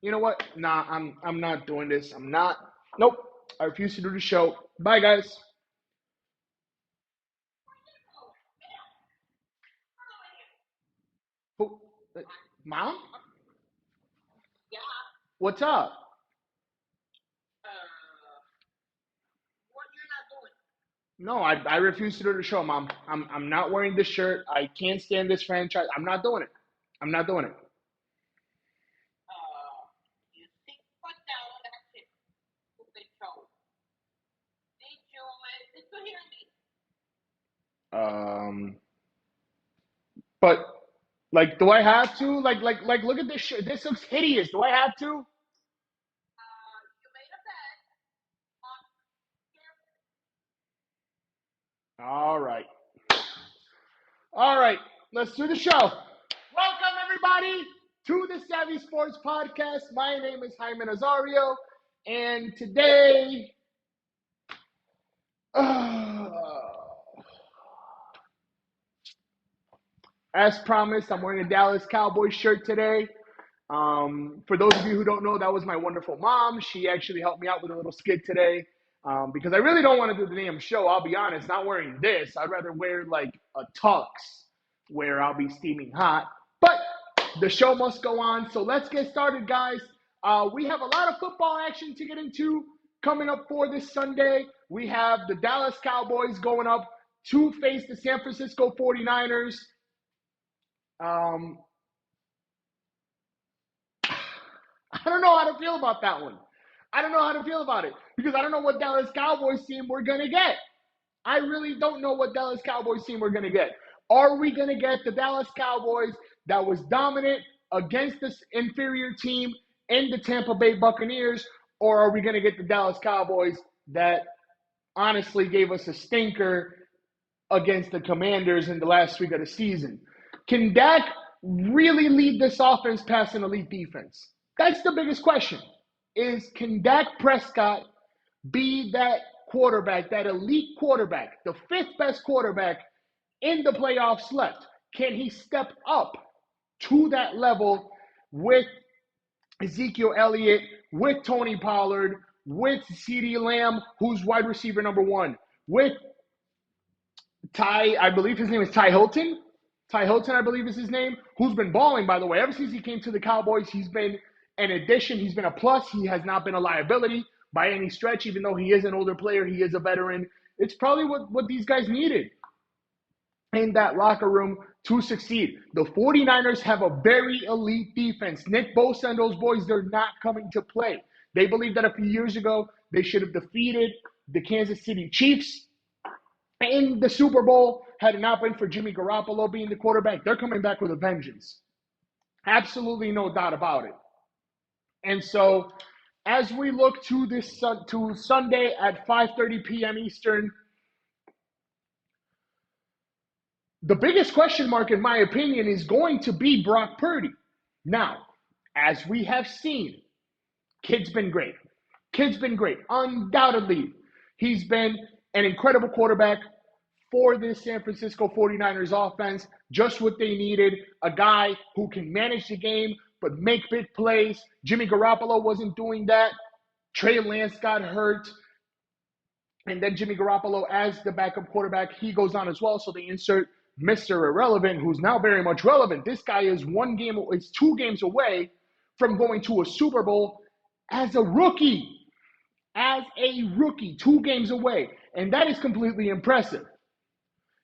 You know what? Nah, I'm not doing this. I'm not. Nope. I refuse to do the show. Bye, guys. Who? Mom? What's up? No, I refuse to do the show, Mom. I'm not wearing this shirt. I can't stand this franchise. I'm not doing it. I'm not doing it. Um, but like, do I have to? Like, look at this shirt. This looks hideous. Do I have to? All right. All right. Let's do the show. Welcome everybody to the Savvy Sports Podcast. My name is Jaime Nazario, and today, uh, as promised, I'm wearing a Dallas Cowboys shirt today. For those of you who don't know, that was my wonderful mom. She actually helped me out with a little skit today. Because I really don't want to do the damn show. I'll be honest, not wearing this. I'd rather wear like a tux where I'll be steaming hot. But the show must go on. So let's get started, guys. We have a lot of football action to get into coming up for this Sunday. We have the Dallas Cowboys going up to face the San Francisco 49ers. Um, I don't know how to feel about that one. I don't know how to feel about it because I don't know what Dallas Cowboys team we're going to get. I really don't know what Dallas Cowboys team we're going to get. Are we going to get the Dallas Cowboys that was dominant against this inferior team in the Tampa Bay Buccaneers, or are we going to get the Dallas Cowboys that honestly gave us a stinker against the Commanders in the last week of the season? Can Dak really lead this offense past an elite defense? That's the biggest question. Can Dak Prescott be that quarterback, that elite quarterback, the fifth best quarterback in the playoffs left? Can he step up to that level with Ezekiel Elliott, with Tony Pollard, with CeeDee Lamb, who's wide receiver number one, with I believe his name is Ty Hilton. Ty Hilton, I believe is his name, who's been balling, by the way. Ever since he came to the Cowboys, he's been an addition. He's been a plus. He has not been a liability by any stretch, even though he is an older player. He is a veteran. It's probably what these guys needed in that locker room to succeed. The 49ers have a very elite defense. Nick Bosa and those boys, they're not coming to play. They believe that a few years ago, they should have defeated the Kansas City Chiefs in the Super Bowl. Had it not been for Jimmy Garoppolo being the quarterback, they're coming back with a vengeance. Absolutely no doubt about it. And so, as we look to to Sunday at 5:30 p.m. Eastern, the biggest question mark, in my opinion, is going to be Brock Purdy. Now, as we have seen, kid's been great. Kid's been great. Undoubtedly, he's been an incredible quarterback for this San Francisco 49ers offense. Just what they needed, a guy who can manage the game but make big plays. Jimmy Garoppolo wasn't doing that. Trey Lance got hurt. And then Jimmy Garoppolo, as the backup quarterback, he goes on as well. So they insert Mr. Irrelevant, who's now very much relevant. This guy is 2 games away from going to a Super Bowl as a rookie. As a rookie, 2 games away. And that is completely impressive.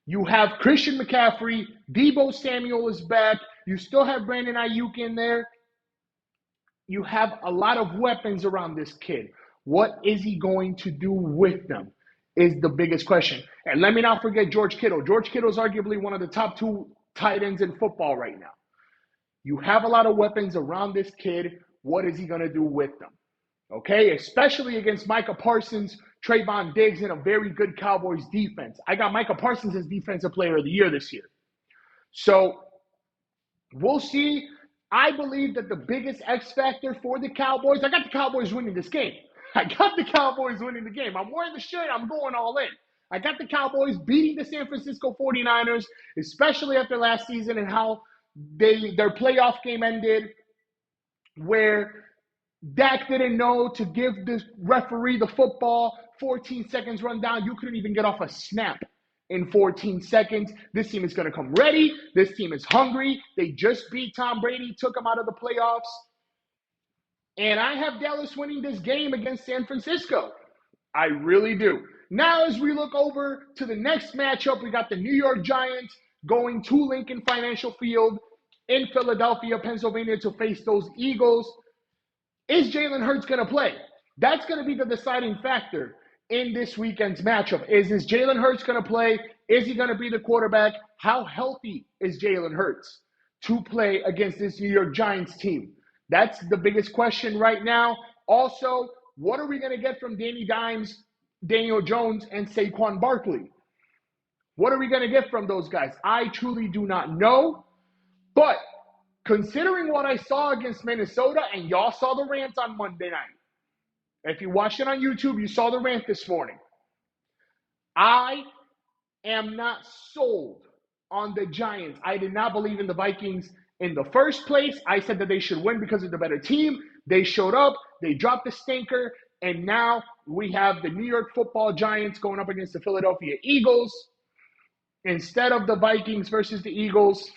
You have Christian McCaffrey. Deebo Samuel is back. You still have Brandon Ayuk in there. You have a lot of weapons around this kid. What is he going to do with them is the biggest question. And let me not forget George Kittle. George Kittle is arguably one of the top 2 tight ends in football right now. You have a lot of weapons around this kid. What is he going to do with them? Okay, especially against Micah Parsons, Trayvon Diggs, and a very good Cowboys defense. I got Micah Parsons as Defensive Player of the Year this year. So we'll see. I believe that the biggest X factor for the Cowboys, I got the Cowboys winning this game. I got the Cowboys winning the game. I'm wearing the shirt. I'm going all in. I got the Cowboys beating the San Francisco 49ers, especially after last season and how their playoff game ended, where Dak didn't know to give the referee the football. 14 seconds run down. You couldn't even get off a snap in 14 seconds. This team is going to come ready. This team is hungry. They just beat Tom Brady, took him out of the playoffs. And I have Dallas winning this game against San Francisco. I really do. Now, as we look over to the next matchup, we got the New York Giants going to Lincoln Financial Field in Philadelphia, Pennsylvania to face those Eagles. Is Jalen Hurts going to play? That's going to be the deciding factor in this weekend's matchup. Is Jalen Hurts going to play? Is he going to be the quarterback? How healthy is Jalen Hurts to play against this New York Giants team? That's the biggest question right now. Also, what are we going to get from Danny Dimes, Daniel Jones, and Saquon Barkley? What are we going to get from those guys? I truly do not know. But considering what I saw against Minnesota, and y'all saw the rant on Monday night. If you watched it on YouTube, you saw the rant this morning. I am not sold on the Giants. I did not believe in the Vikings in the first place. I said that they should win because of the better team. They showed up. They dropped the stinker. And now we have the New York Football Giants going up against the Philadelphia Eagles instead of the Vikings versus the Eagles.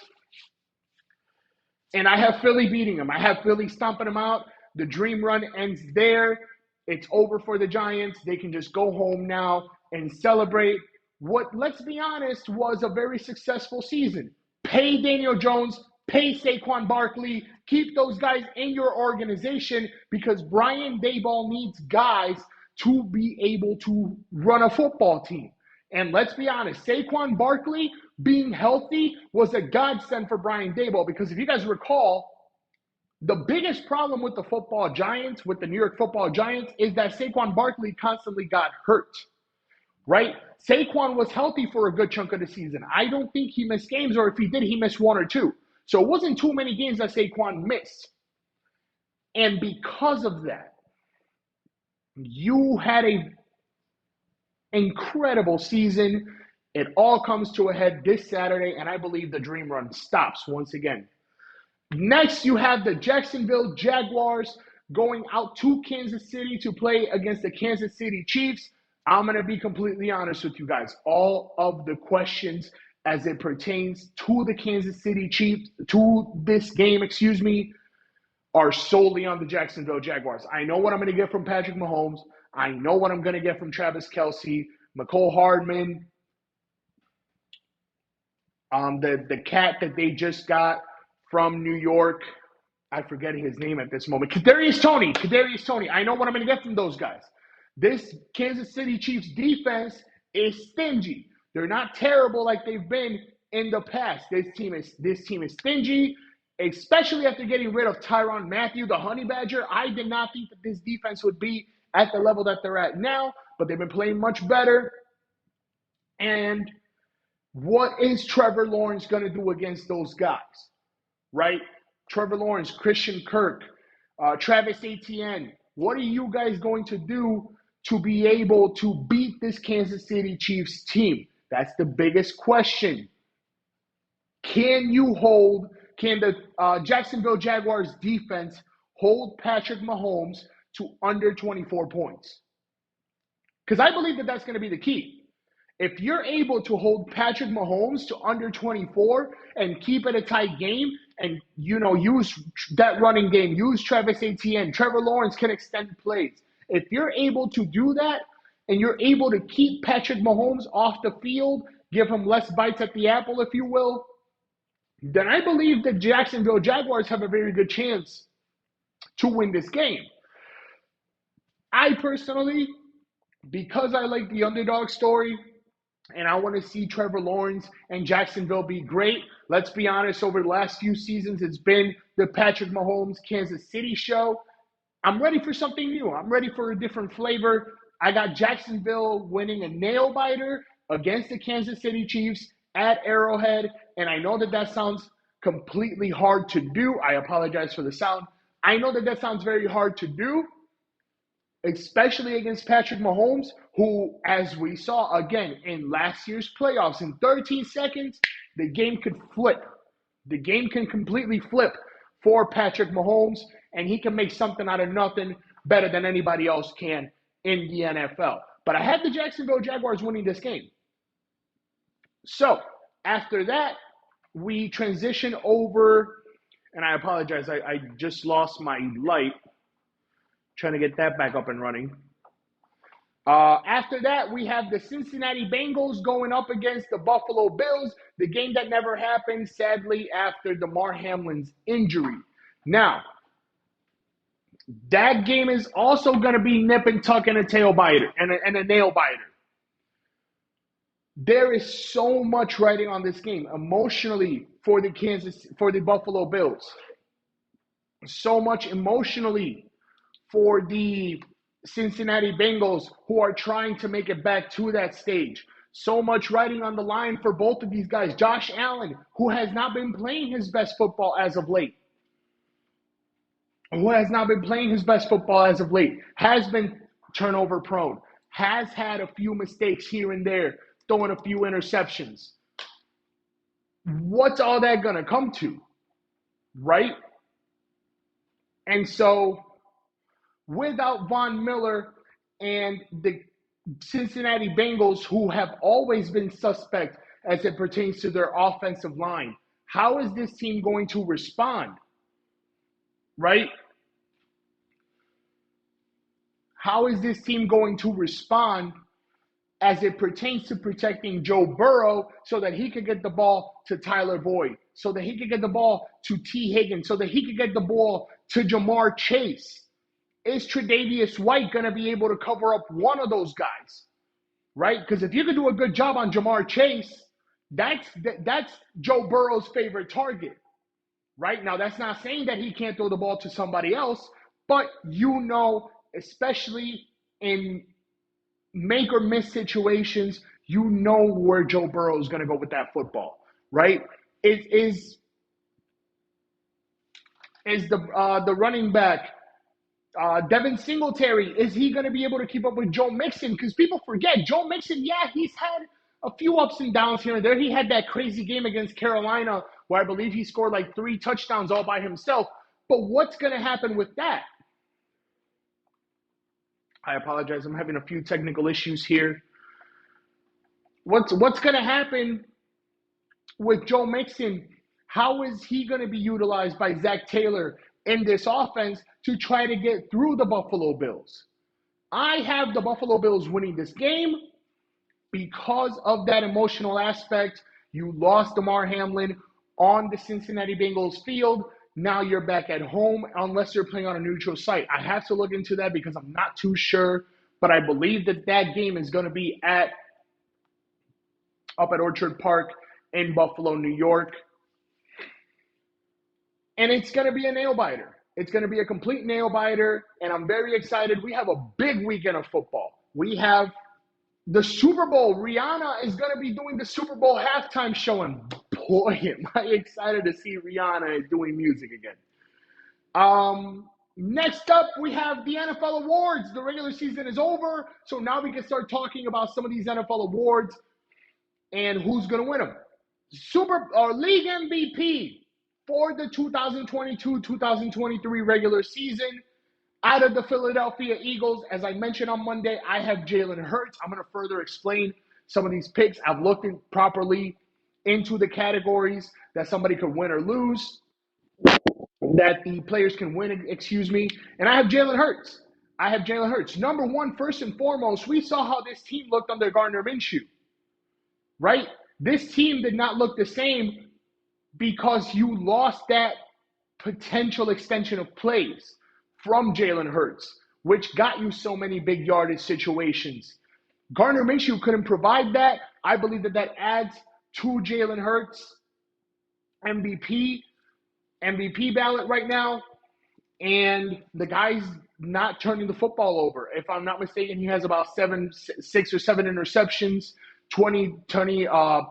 And I have Philly beating them. I have Philly stomping them out. The dream run ends there. It's over for the Giants. They can just go home now and celebrate what, let's be honest, was a very successful season. Pay Daniel Jones, pay Saquon Barkley, keep those guys in your organization because Brian Daboll needs guys to be able to run a football team. And let's be honest, Saquon Barkley being healthy was a godsend for Brian Daboll because if you guys recall, the biggest problem with the football Giants, with the New York Football Giants, is that Saquon Barkley constantly got hurt, right? Saquon was healthy for a good chunk of the season. I don't think he missed games, or if he did, he missed one or two. So it wasn't too many games that Saquon missed. And because of that, you had an incredible season. It all comes to a head this Saturday, and I believe the dream run stops once again. Next, you have the Jacksonville Jaguars going out to Kansas City to play against the Kansas City Chiefs. I'm going to be completely honest with you guys. All of the questions as it pertains to the Kansas City Chiefs, to this game, are solely on the Jacksonville Jaguars. I know what I'm going to get from Patrick Mahomes. I know what I'm going to get from Travis Kelce, McCole Hardman, the cat that they just got from New York. I'm forgetting his name at this moment. Kadarius Toney. I know what I'm going to get from those guys. This Kansas City Chiefs defense is stingy. They're not terrible like they've been in the past. This team is stingy, especially after getting rid of Tyrann Mathieu, the Honey Badger. I did not think that this defense would be at the level that they're at now, but they've been playing much better. And what is Trevor Lawrence going to do against those guys, right? Trevor Lawrence, Christian Kirk, Travis Etienne. What are you guys going to do to be able to beat this Kansas City Chiefs team? That's the biggest question. Can the Jacksonville Jaguars defense hold Patrick Mahomes to under 24 points? Because I believe that that's going to be the key. If you're able to hold Patrick Mahomes to under 24 and keep it a tight game and, use that running game, use Travis Etienne, Trevor Lawrence can extend plays. If you're able to do that and you're able to keep Patrick Mahomes off the field, give him less bites at the apple, if you will, then I believe the Jacksonville Jaguars have a very good chance to win this game. I personally, because I like the underdog story, and I want to see Trevor Lawrence and Jacksonville be great. Let's be honest, over the last few seasons, it's been the Patrick Mahomes Kansas City show. I'm ready for something new. I'm ready for a different flavor. I got Jacksonville winning a nail-biter against the Kansas City Chiefs at Arrowhead, and I know that sounds completely hard to do. I apologize for the sound. I know that sounds very hard to do, especially against Patrick Mahomes, who, as we saw again in last year's playoffs, in 13 seconds, the game could flip. The game can completely flip for Patrick Mahomes, and he can make something out of nothing better than anybody else can in the NFL. But I had the Jacksonville Jaguars winning this game. So after that, we transition over, and I apologize, I just lost my light. Trying to get that back up and running. After that, we have the Cincinnati Bengals going up against the Buffalo Bills, the game that never happened, sadly, after Damar Hamlin's injury. Now, that game is also going to be nip and tuck and a tail biter and a nail biter. There is so much riding on this game emotionally for the Buffalo Bills. So much emotionally for the Cincinnati Bengals, who are trying to make it back to that stage. So much riding on the line for both of these guys. Josh Allen, who has not been playing his best football as of late. Has been turnover prone, has had a few mistakes here and there, throwing a few interceptions. What's all that going to come to, right? And so, without Von Miller and the Cincinnati Bengals, who have always been suspect as it pertains to their offensive line, how is this team going to respond, right? How is this team going to respond as it pertains to protecting Joe Burrow so that he could get the ball to Tyler Boyd, so that he could get the ball to T. Higgins, so that he could get the ball to Jamar Chase? Is Tre'Davious White going to be able to cover up one of those guys, right? Because if you could do a good job on Jamar Chase, that's Joe Burrow's favorite target, right? Now, that's not saying that he can't throw the ball to somebody else, but especially in make or miss situations, where Joe Burrow is going to go with that football, right? Is the running back Devin Singletary, is he going to be able to keep up with Joe Mixon? Because people forget, Joe Mixon, he's had a few ups and downs here and there. He had that crazy game against Carolina where I believe he scored like 3 touchdowns all by himself. But what's going to happen with that? I apologize. I'm having a few technical issues here. What's going to happen with Joe Mixon? How is he going to be utilized by Zach Taylor in this offense to try to get through the Buffalo Bills? I have the Buffalo Bills winning this game because of that emotional aspect. You lost Damar Hamlin on the Cincinnati Bengals field. Now you're back at home unless you're playing on a neutral site. I have to look into that because I'm not too sure, but I believe that game is going to be up at Orchard Park in Buffalo, New York. And it's going to be a nail-biter. It's going to be a complete nail-biter, and I'm very excited. We have a big weekend of football. We have the Super Bowl. Rihanna is going to be doing the Super Bowl halftime show, and boy, am I excited to see Rihanna doing music again. Next up, we have the NFL awards. The regular season is over, so now we can start talking about some of these NFL awards and who's going to win them. League MVP for the 2022-2023 regular season. Out of the Philadelphia Eagles, as I mentioned on Monday, I have Jalen Hurts. I'm going to further explain some of these picks. I've looked properly into the categories that somebody could win or lose, that the players can win, and I have Jalen Hurts. Number one, first and foremost, we saw how this team looked under Gardner Minshew, right? This team did not look the same because you lost that potential extension of plays from Jalen Hurts, which got you so many big yardage situations. Gardner Minshew couldn't provide that. I believe that adds to Jalen Hurts' MVP ballot right now. And the guy's not turning the football over. If I'm not mistaken, he has about 6 or 7 interceptions, 20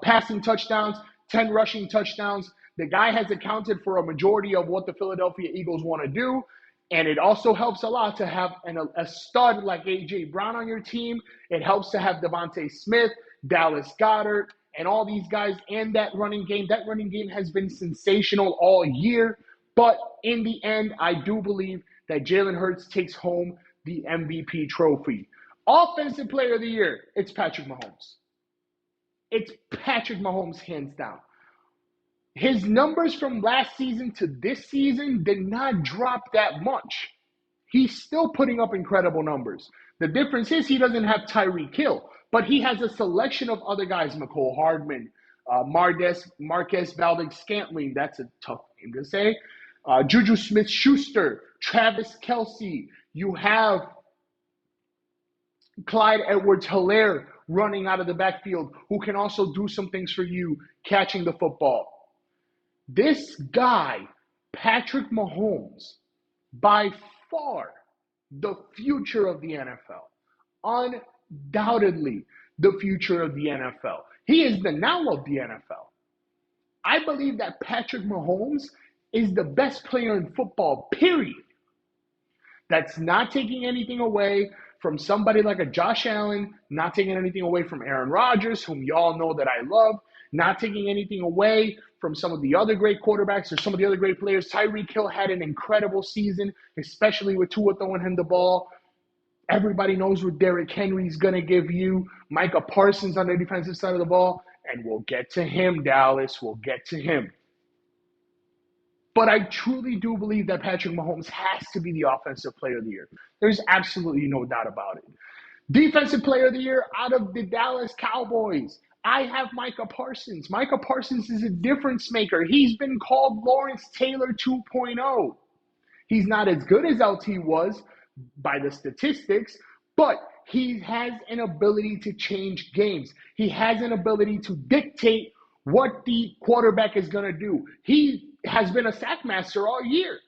passing touchdowns, 10 rushing touchdowns. The guy has accounted for a majority of what the Philadelphia Eagles want to do. And it also helps a lot to have a stud like A.J. Brown on your team. It helps to have Devontae Smith, Dallas Goedert, and all these guys and that running game. That running game has been sensational all year. But in the end, I do believe that Jalen Hurts takes home the MVP trophy. Offensive player of the year, it's Patrick Mahomes. It's Patrick Mahomes, hands down. His numbers from last season to this season did not drop that much. He's still putting up incredible numbers. The difference is he doesn't have Tyreek Hill, but he has a selection of other guys, Mecole Hardman, Marquez Valdez-Scantling, that's a tough name to say, Juju Smith-Schuster, Travis Kelce. You have Clyde Edwards-Helaire running out of the backfield, who can also do some things for you, catching the football. This guy, Patrick Mahomes, by far the future of the NFL. Undoubtedly the future of the NFL. He is the now of the NFL. I believe that Patrick Mahomes is the best player in football, period. That's not taking anything away from somebody like a Josh Allen, not taking anything away from Aaron Rodgers, whom y'all know that I love, not taking anything away from some of the other great quarterbacks or some of the other great players. Tyreek Hill had an incredible season, especially with Tua throwing him the ball. Everybody knows what Derrick Henry's going to give you. Micah Parsons on the defensive side of the ball. And we'll get to him, Dallas. We'll get to him. But I truly do believe that Patrick Mahomes has to be the offensive player of the year. There's absolutely no doubt about it. Defensive player of the year out of the Dallas Cowboys. I have Micah Parsons. Micah Parsons is a difference maker. He's been called Lawrence Taylor 2.0. He's not as good as LT was by the statistics, but he has an ability to change games. He has an ability to dictate what the quarterback is going to do. He has been a sack master all year.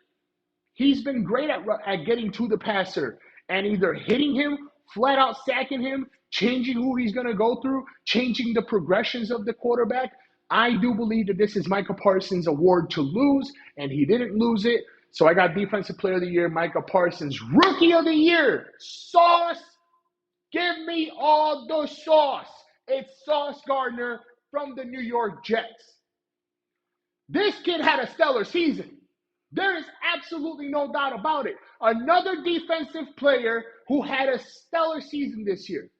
He's been great at getting to the passer and either hitting him, flat out sacking him, changing who he's going to go through, changing the progressions of the quarterback. I do believe that this is Micah Parsons' award to lose, and he didn't lose it. So I got Defensive Player of the Year, Micah Parsons. Rookie of the Year, Sauce. Give me all the sauce. It's Sauce Gardner from the New York Jets. This kid had a stellar season. There is absolutely no doubt about it. Another defensive player who had a stellar season this year.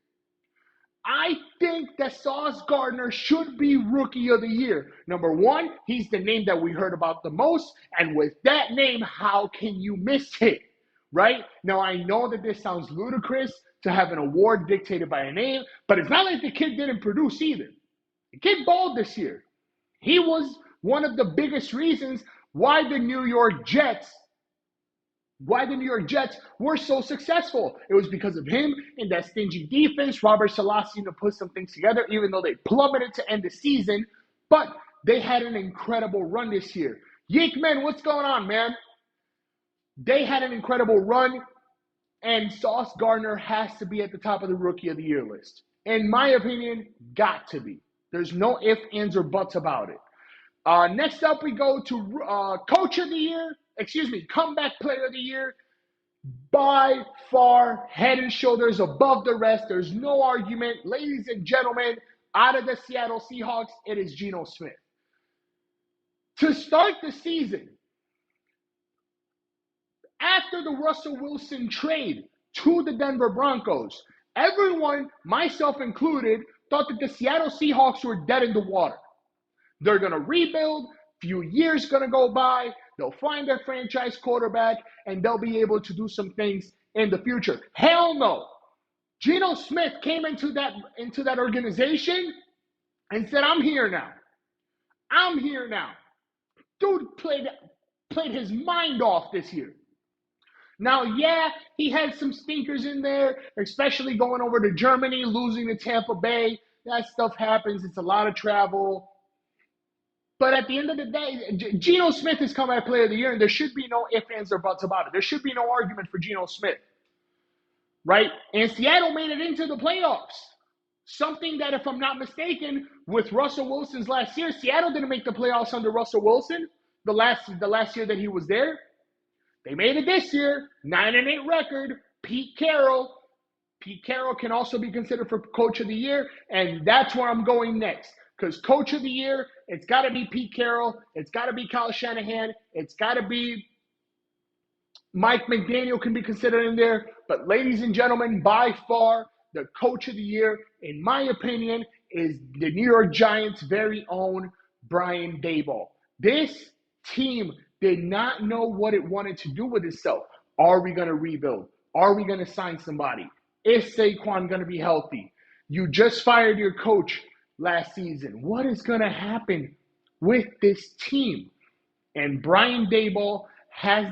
I think that Sauce Gardner should be Rookie of the Year. Number one, he's the name that we heard about the most. And with that name, how can you miss it? Right? Now, I know that this sounds ludicrous to have an award dictated by a name, but it's not like the kid didn't produce either. The kid balled this year. He was one of the biggest reasons why the New York Jets were so successful. It was because of him and that stingy defense, Robert Salassi, to put some things together, even though they plummeted to end the season. But they had an incredible run this year. Yeek, man, what's going on, man? They had an incredible run, and Sauce Gardner has to be at the top of the Rookie of the Year list. In my opinion, got to be. There's no ifs, ands, or buts about it. Next up, we go to Coach of the Year. Comeback Player of the Year. By far, head and shoulders above the rest. There's no argument. Ladies and gentlemen, out of the Seattle Seahawks, it is Geno Smith. To start the season, after the Russell Wilson trade to the Denver Broncos, everyone, myself included, thought that the Seattle Seahawks were dead in the water. They're going to rebuild. Few years going to go by. They'll find their franchise quarterback, and they'll be able to do some things in the future. Hell no. Geno Smith came into that organization and said, I'm here now. I'm here now. Dude played his mind off this year. Now, yeah, he had some stinkers in there, especially going over to Germany, losing to Tampa Bay. That stuff happens. It's a lot of travel. But at the end of the day, Geno Smith is Comeback Player of the Year, and there should be no ifs, ands, or buts about it. There should be no argument for Geno Smith, right? And Seattle made it into the playoffs. Something that, if I'm not mistaken, with Russell Wilson's last year, Seattle didn't make the playoffs under Russell Wilson the last year that he was there. They made it this year, 9-8 record. Pete Carroll. Pete Carroll can also be considered for Coach of the Year, and that's where I'm going next. Because coach of the year, it's got to be Pete Carroll. It's got to be Kyle Shanahan. It's got to be Mike McDaniel can be considered in there. But ladies and gentlemen, by far, the coach of the year, in my opinion, is the New York Giants' very own Brian Daboll. This team did not know what it wanted to do with itself. Are we going to rebuild? Are we going to sign somebody? Is Saquon going to be healthy? You just fired your coach last season. What is going to happen with this team? And Brian Daboll has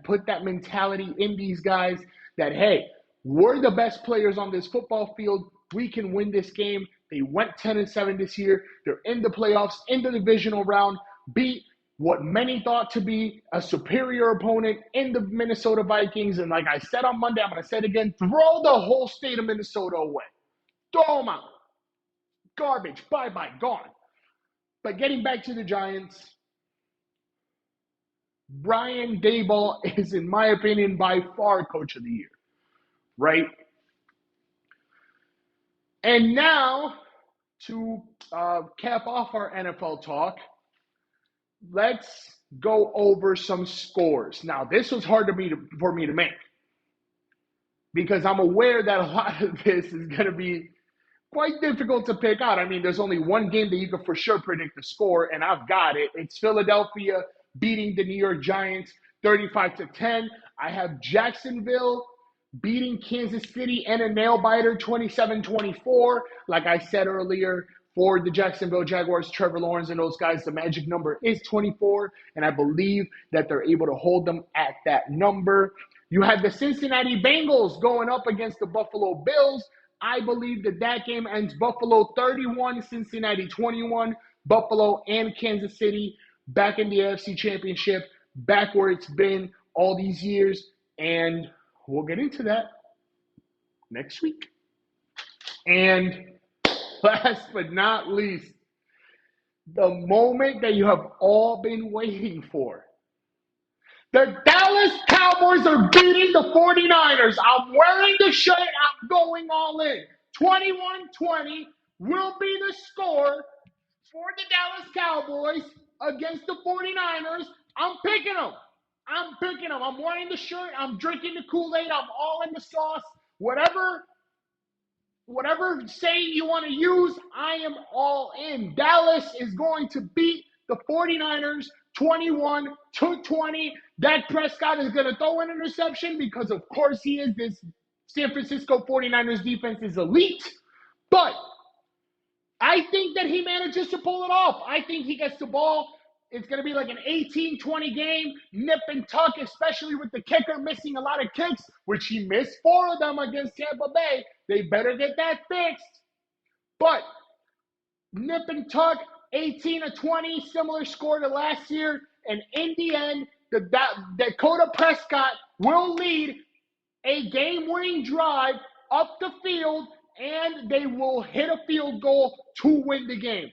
put that mentality in these guys that, hey, we're the best players on this football field. We can win this game. They went 10-7 this year. They're in the playoffs, in the divisional round, beat what many thought to be a superior opponent in the Minnesota Vikings. And like I said on Monday, I'm going to say it again, throw the whole state of Minnesota away. Throw them out. Garbage. Bye-bye. Gone. But getting back to the Giants, Brian Daboll is, in my opinion, by far coach of the year, right? And now, to cap off our NFL talk, let's go over some scores. Now, this was hard for me to make because I'm aware that a lot of this is going to be quite difficult to pick out. I mean, there's only one game that you can for sure predict the score, and I've got it. It's Philadelphia beating the New York Giants 35-10. I have Jacksonville beating Kansas City and a nail-biter 27-24. Like I said earlier, for the Jacksonville Jaguars, Trevor Lawrence and those guys, the magic number is 24, and I believe that they're able to hold them at that number. You have the Cincinnati Bengals going up against the Buffalo Bills. I believe that game ends Buffalo 31, Cincinnati 21. Buffalo and Kansas City back in the AFC Championship, back where it's been all these years, and we'll get into that next week. And last but not least, the moment that you have all been waiting for. The Dallas Cowboys are beating the 49ers. I'm wearing the shirt. I'm going all in. 21-20 will be the score for the Dallas Cowboys against the 49ers. I'm picking them. I'm wearing the shirt. I'm drinking the Kool-Aid. I'm all in the sauce. Whatever saying you want to use, I am all in. Dallas is going to beat the 49ers 21-20. Dak Prescott is going to throw an interception because, of course, he is. This San Francisco 49ers defense is elite. But I think that he manages to pull it off. I think he gets the ball. It's going to be like an 18-20 game, nip and tuck, especially with the kicker missing a lot of kicks, which he missed 4 of them against Tampa Bay. They better get that fixed. But nip and tuck, 18-20, similar score to last year. And in the end, Dakota Prescott will lead a game-winning drive up the field, and they will hit a field goal to win the game.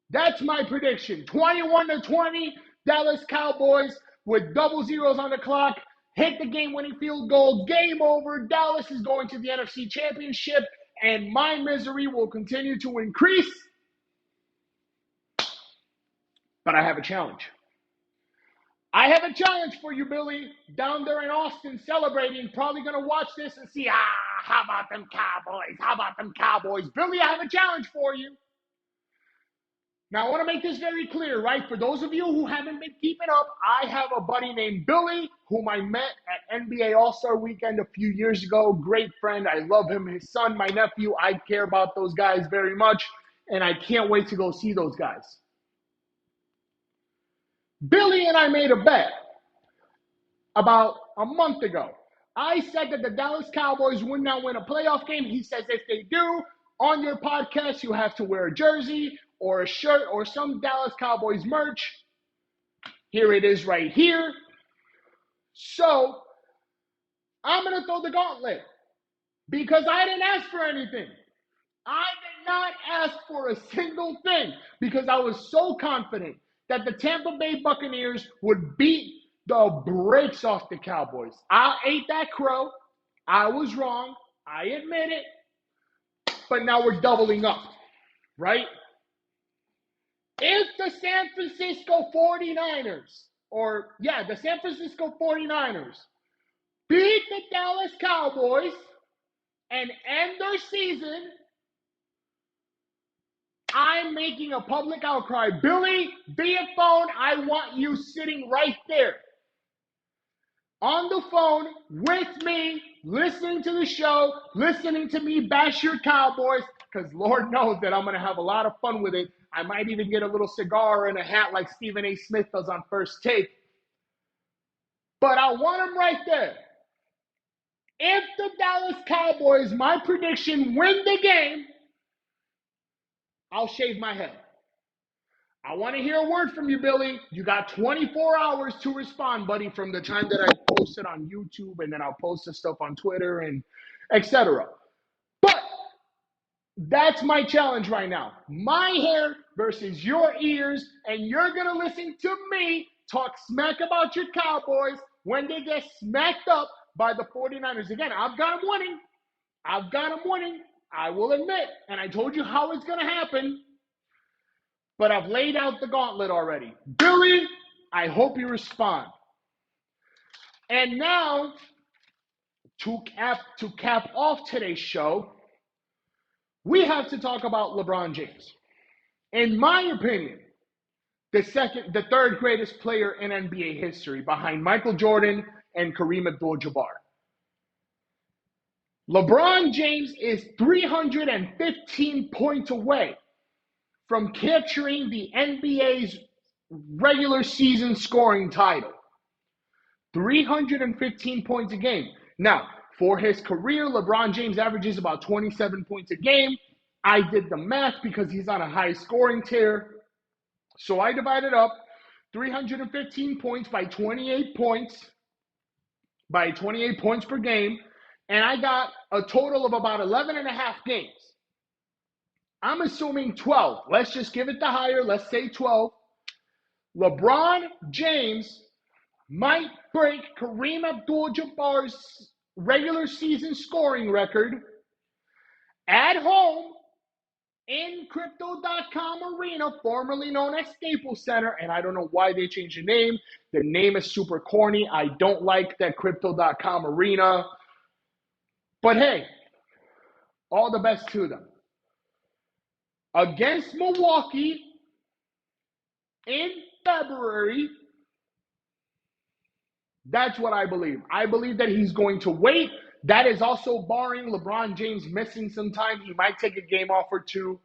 That's my prediction. 21-20, Dallas Cowboys with double zeros on the clock. Hit the game-winning field goal. Game over. Dallas is going to the NFC Championship, and my misery will continue to increase. But I have a challenge. I have a challenge for you, Billy, down there in Austin celebrating. Probably going to watch this and see, how about them Cowboys? How about them Cowboys? Billy, I have a challenge for you. Now, I want to make this very clear, right? For those of you who haven't been keeping up, I have a buddy named Billy whom I met at NBA All-Star Weekend a few years ago. Great friend. I love him. His son, my nephew, I care about those guys very much, and I can't wait to go see those guys. Billy and I made a bet about a month ago. I said that the Dallas Cowboys would not win a playoff game. He says if they do, on your podcast, you have to wear a jersey or a shirt or some Dallas Cowboys merch. Here it is right here. So I'm going to throw the gauntlet because I didn't ask for anything. I did not ask for a single thing because I was so confident that the Tampa Bay Buccaneers would beat the brakes off the Cowboys. I ate that crow. I was wrong. I admit it. But now we're doubling up, right? If the San Francisco 49ers, the San Francisco 49ers beat the Dallas Cowboys and end their season, I'm making a public outcry. Billy, via phone, I want you sitting right there on the phone with me, listening to the show, listening to me bash your Cowboys, because Lord knows that I'm going to have a lot of fun with it. I might even get a little cigar and a hat like Stephen A. Smith does on First Take. But I want him right there. If the Dallas Cowboys, my prediction, win the game, I'll shave my head. I want to hear a word from you, Billy. You got 24 hours to respond, buddy, from the time that I post it on YouTube, and then I'll post the stuff on Twitter and etc. But that's my challenge right now. My hair versus your ears, and you're going to listen to me talk smack about your Cowboys when they get smacked up by the 49ers. Again, I've got them winning. I will admit. And I told you how it's going to happen. But I've laid out the gauntlet already. Billy, I hope you respond. And now, to cap off today's show, we have to talk about LeBron James. In my opinion, the third greatest player in NBA history, behind Michael Jordan and Kareem Abdul-Jabbar. LeBron James is 315 points away from capturing the NBA's regular season scoring title. 315 points a game. Now, for his career, LeBron James averages about 27 points a game. I did the math because he's on a high scoring tier. So I divided up 315 points by 28 points per game, and I got a total of about 11 and a half games. I'm assuming 12. Let's just give it the higher. Let's say 12. LeBron James might break Kareem Abdul-Jabbar's regular season scoring record at home in Crypto.com Arena, formerly known as Staples Center. And I don't know why they changed the name. The name is super corny. I don't like that Crypto.com Arena. But hey, all the best to them. Against Milwaukee in February, that's what I believe. I believe that he's going to wait. That is also barring LeBron James missing some time. He might take a game off or two.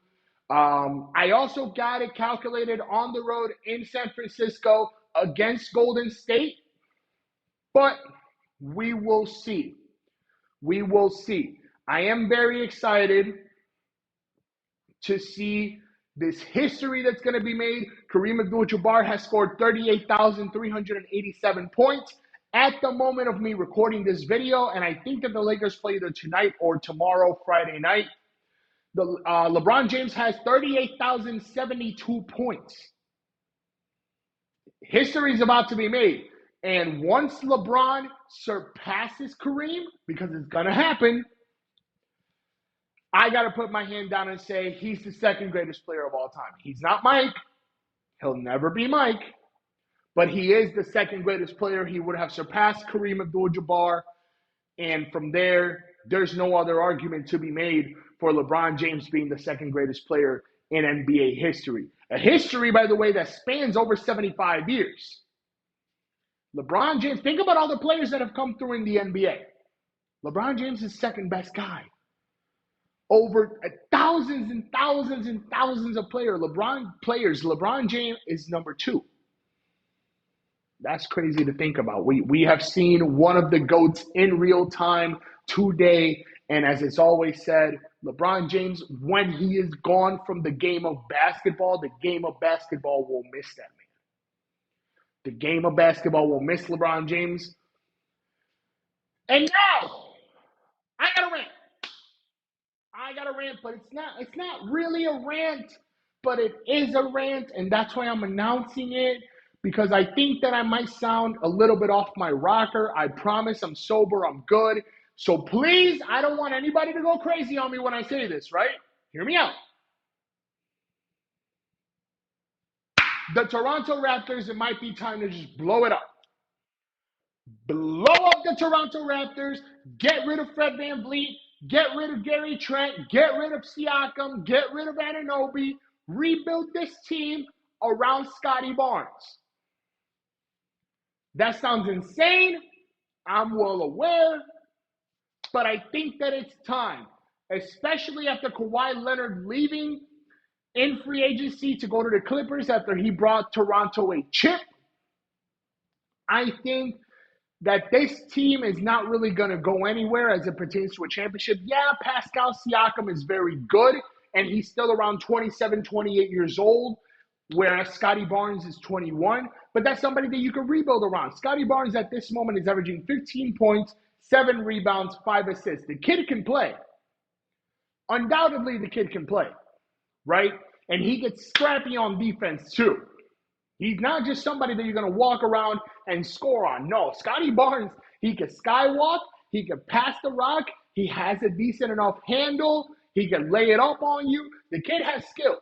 I also got it calculated on the road in San Francisco against Golden State. But we will see. We will see. I am very excited to see this history that's going to be made. Kareem Abdul-Jabbar has scored 38,387 points at the moment of me recording this video, and I think that the Lakers play either tonight or tomorrow, Friday night. LeBron James has 38,072 points. History is about to be made, and once LeBron surpasses Kareem, because it's going to happen, I got to put my hand down and say he's the second greatest player of all time. He's not Mike. He'll never be Mike. But he is the second greatest player. He would have surpassed Kareem Abdul-Jabbar. And from there, there's no other argument to be made for LeBron James being the second greatest player in NBA history. A history, by the way, that spans over 75 years. LeBron James, think about all the players that have come through in the NBA. LeBron James is second best guy. Over thousands and thousands and thousands of LeBron James is number 2. That's crazy to think about. We have seen one of the GOATs in real time today. And as it's always said, LeBron James, when he is gone from the game of basketball will miss that man. The game of basketball will miss LeBron James. And now, I got a rant, but it's not really a rant, but it is a rant, and that's why I'm announcing it, because I think that I might sound a little bit off my rocker. I promise I'm sober, I'm good. So please, I don't want anybody to go crazy on me when I say this, right? Hear me out. The Toronto Raptors, it might be time to just blow it up. Blow up the Toronto Raptors, get rid of Fred VanVleet, get rid of Gary Trent, get rid of Siakam, get rid of Anunoby, rebuild this team around Scotty Barnes. That sounds insane. I'm well aware, but I think that it's time, especially after Kawhi Leonard leaving in free agency to go to the Clippers after he brought Toronto a chip. I think that this team is not really going to go anywhere as it pertains to a championship. Yeah, Pascal Siakam is very good, and he's still around 27, 28 years old, whereas Scotty Barnes is 21. But that's somebody that you can rebuild around. Scotty Barnes at this moment is averaging 15 points, 7 rebounds, 5 assists. The kid can play. Undoubtedly, the kid can play, right? And he gets scrappy on defense too. He's not just somebody that you're going to walk around and score on. No, Scotty Barnes, he can skywalk, he can pass the rock, he has a decent enough handle, he can lay it up on you. The kid has skills.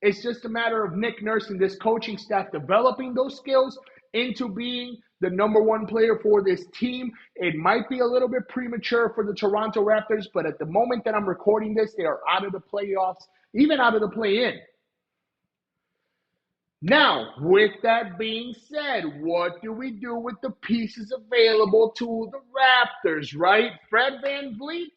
It's just a matter of Nick Nurse and this coaching staff developing those skills into being the number one player for this team. It might be a little bit premature for the Toronto Raptors, but at the moment that I'm recording this, they are out of the playoffs, even out of the play-in. Now, with that being said, what do we do with the pieces available to the Raptors, right? Fred VanVleet?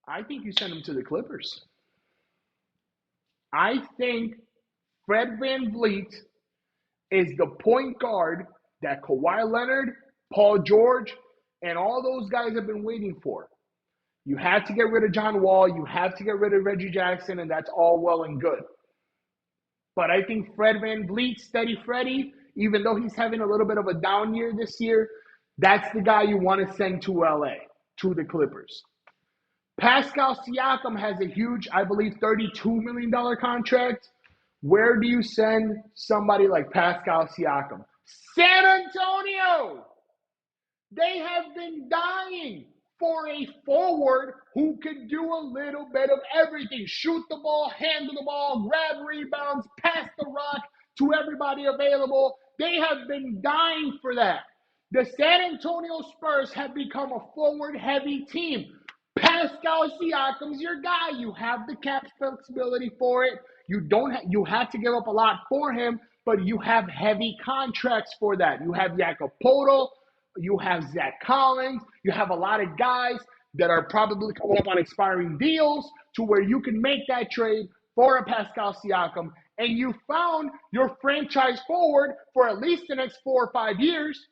I think you send him to the Clippers. I think Fred VanVleet is the point guard that Kawhi Leonard, Paul George, and all those guys have been waiting for. You have to get rid of John Wall. You have to get rid of Reggie Jackson, and that's all well and good. But I think Fred VanVleet, Steady Freddy, even though he's having a little bit of a down year this year, that's the guy you want to send to LA, to the Clippers. Pascal Siakam has a huge, I believe, $32 million contract. Where do you send somebody like Pascal Siakam? San Antonio! They have been dying for a forward who could do a little bit of everything. Shoot the ball, handle the ball, grab rebounds, pass the rock to everybody available. They have been dying for that. The San Antonio Spurs have become a forward-heavy team. Pascal Siakam's your guy. You have the cap flexibility for it. You have to give up a lot for him, but you have heavy contracts for that. You have Jakob Poeltl. You have Zach Collins. You have a lot of guys that are probably coming up on expiring deals to where you can make that trade for a Pascal Siakam. And you found your franchise forward for at least the next 4 or 5 years.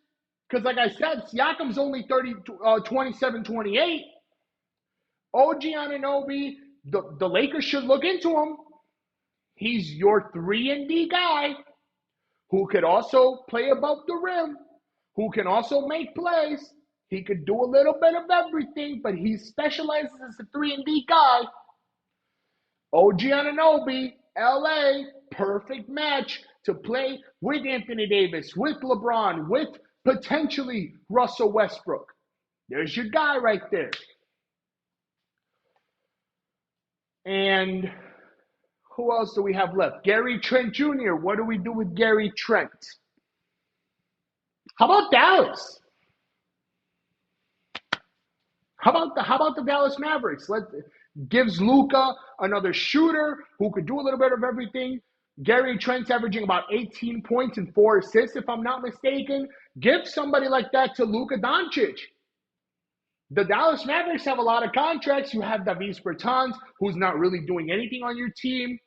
Because like I said, Siakam's only 27, 28. OG Anunoby, the Lakers should look into him. He's your 3-and-D guy who could also play above the rim, who can also make plays. He could do a little bit of everything, but he specializes as a 3-and-D guy. OG Anunoby, LA, perfect match to play with Anthony Davis, with LeBron, with potentially Russell Westbrook. There's your guy right there. And who else do we have left? Gary Trent Jr. What do we do with Gary Trent? How about Dallas? How about the Dallas Mavericks? Gives Luka another shooter who could do a little bit of everything. Gary Trent's averaging about 18 points and 4 assists, if I'm not mistaken. Give somebody like that to Luka Doncic. The Dallas Mavericks have a lot of contracts. You have Davis Bertans, who's not really doing anything on your team.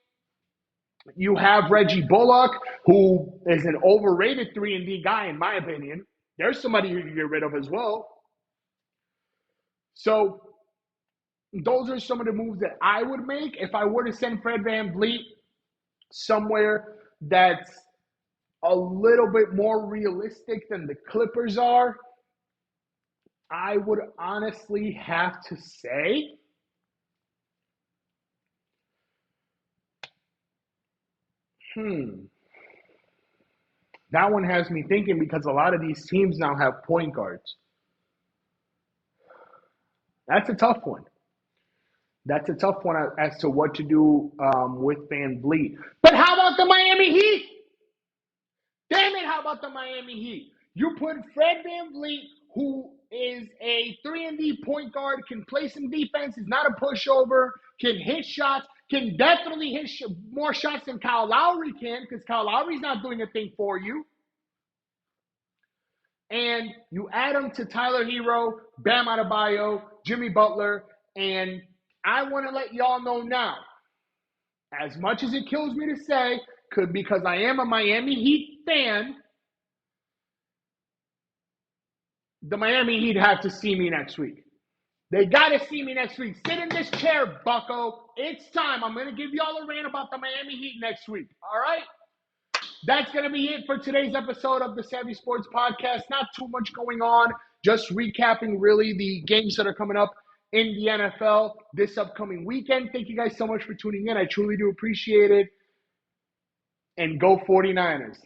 You have Reggie Bullock, who is an overrated 3-and-D guy, in my opinion. There's somebody you can get rid of as well. So those are some of the moves that I would make if I were to send Fred VanVleet somewhere that's a little bit more realistic than the Clippers are. I would honestly have to say that one has me thinking because a lot of these teams now have point guards. That's a tough one. That's a tough one as to what to do with Van Vliet. But how about the Miami Heat? Damn it, how about the Miami Heat? You put Fred Van Vliet, who is a 3-and-D point guard, can play some defense, is not a pushover, can hit shots, can definitely hit more shots than Kyle Lowry can, because Kyle Lowry's not doing a thing for you. And you add them to Tyler Hero, Bam Adebayo, Jimmy Butler, and I want to let y'all know now, as much as it kills me to say, because I am a Miami Heat fan, the Miami Heat have to see me next week. They got to see me next week. Sit in this chair, bucko. It's time. I'm going to give y'all a rant about the Miami Heat next week. All right? That's going to be it for today's episode of the Savvy Sports Podcast. Not too much going on. Just recapping, really, the games that are coming up in the NFL this upcoming weekend. Thank you guys so much for tuning in. I truly do appreciate it. And go 49ers.